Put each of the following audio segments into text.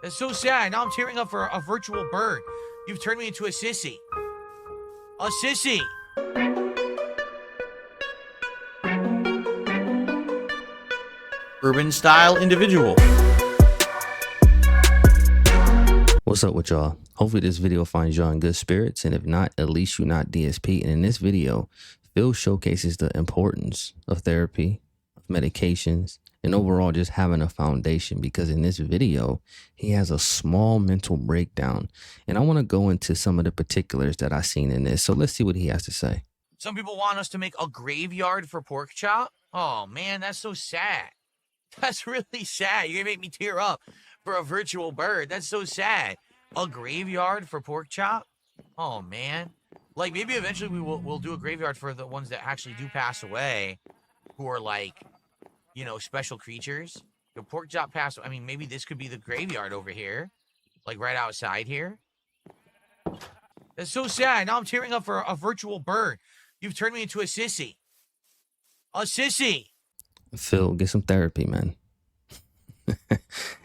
That's so sad. Now I'm tearing up for a virtual bird. You've turned me into a sissy. A sissy. Urban style individual. What's up with y'all? Hopefully this video finds y'all in good spirits, and if not, at least you're not DSP. And in this video, Phil showcases the importance of therapy, of medications, and overall just having a foundation, because in this video, he has a small mental breakdown. And I want to go into some of the particulars that I've seen in this. So let's see what he has to say. Some people want us to make a graveyard for pork chop. Oh man, that's so sad. That's really sad. You're gonna make me tear up for a virtual bird. That's so sad. A graveyard for pork chop? Oh man. Like maybe eventually we'll do a graveyard for the ones that actually do pass away, who are like, you know, special creatures. The pork chop passed. I mean, maybe this could be the graveyard over here, like right outside here. That's so sad. Now I'm tearing up for a virtual bird. You've turned me into a sissy. A sissy. Phil, get some therapy, man.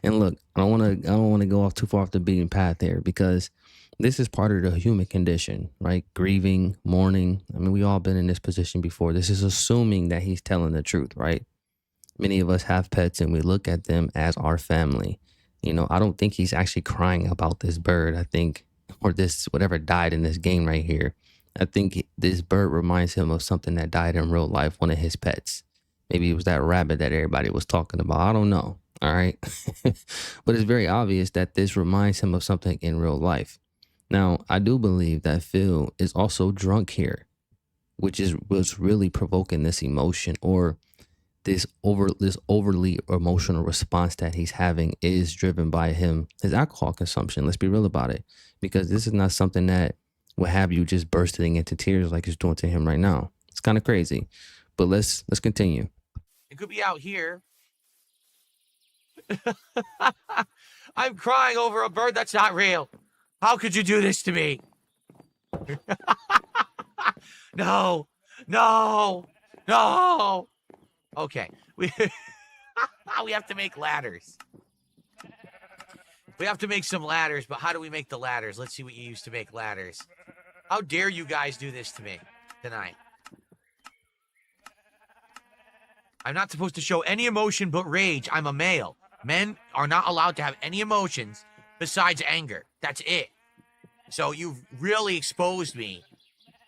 And look, I don't want to go off too far off the beaten path here, because this is part of the human condition, right? Grieving, mourning. I mean, we all been in this position before. This is assuming that he's telling the truth, right? Many of us have pets and we look at them as our family. You know, I don't think he's actually crying about this bird. I think, or this, whatever died in this game right here. I think this bird reminds him of something that died in real life, one of his pets. Maybe it was that rabbit that everybody was talking about. I don't know. All right. But it's very obvious that this reminds him of something in real life. Now, I do believe that Phil is also drunk here, which is what's really provoking this emotion, or this overly emotional response that he's having is driven by his alcohol consumption. Let's be real about it, because this is not something that will have you just bursting into tears like it's doing to him right now. It's kind of crazy, but let's continue. It could be out here. I'm crying over a bird that's not real. How could you do this to me? No. Okay. We have to make ladders. We have to make some ladders, but how do we make the ladders? Let's see what you use to make ladders. How dare you guys do this to me tonight? I'm not supposed to show any emotion but rage. I'm a male. Men are not allowed to have any emotions besides anger. That's it. So you've really exposed me.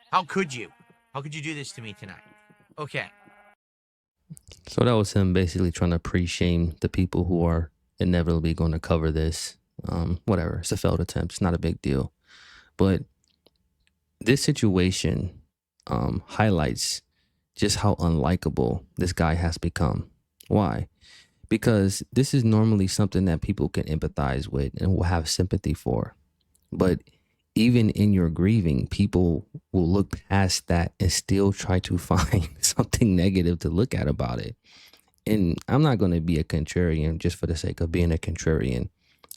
How could you? How could you do this to me tonight? Okay. So that was him basically trying to pre-shame the people who are inevitably going to cover this. Whatever. It's a failed attempt. It's not a big deal. But this situation highlights just how unlikable this guy has become. Why? Because this is normally something that people can empathize with and will have sympathy for. But even in your grieving, people will look past that and still try to find something negative to look at about it. And I'm not going to be a contrarian just for the sake of being a contrarian.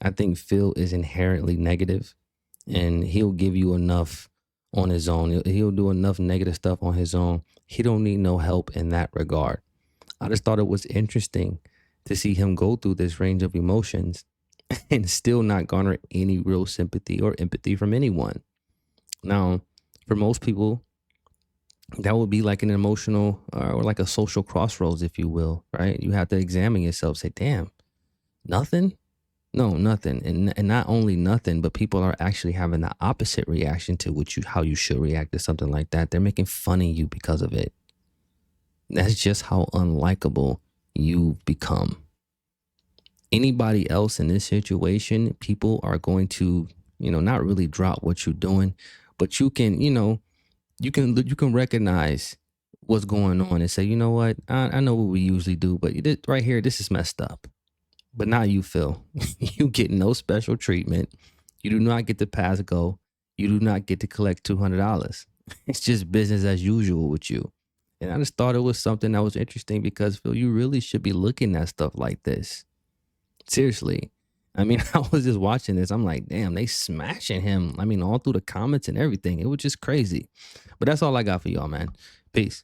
I think Phil is inherently negative, and he'll give you enough on his own. He'll do enough negative stuff on his own. He don't need no help in that regard. I just thought it was interesting to see him go through this range of emotions and still not garner any real sympathy or empathy from anyone. Now, for most people, that would be like an emotional or like a social crossroads, if you will, right? You have to examine yourself, say, damn, nothing? No, nothing. And not only nothing, but people are actually having the opposite reaction to how you should react to something like that. They're making fun of you because of it. That's just how unlikable you've become. Anybody else in this situation, people are going to, not really drop what you're doing, but you can, you can recognize what's going on and say, you know what, I know what we usually do, but right here, this is messed up. But not you, Phil. You get no special treatment. You do not get to pass go. You do not get to collect $200. It's just business as usual with you. And I just thought it was something that was interesting, because Phil, you really should be looking at stuff like this. Seriously. I mean, I was just watching this. I'm like, damn, they smashing him. I mean, all through the comments and everything. It was just crazy. But that's all I got for y'all, man. Peace.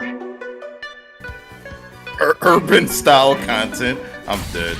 Urban style content. I'm dead.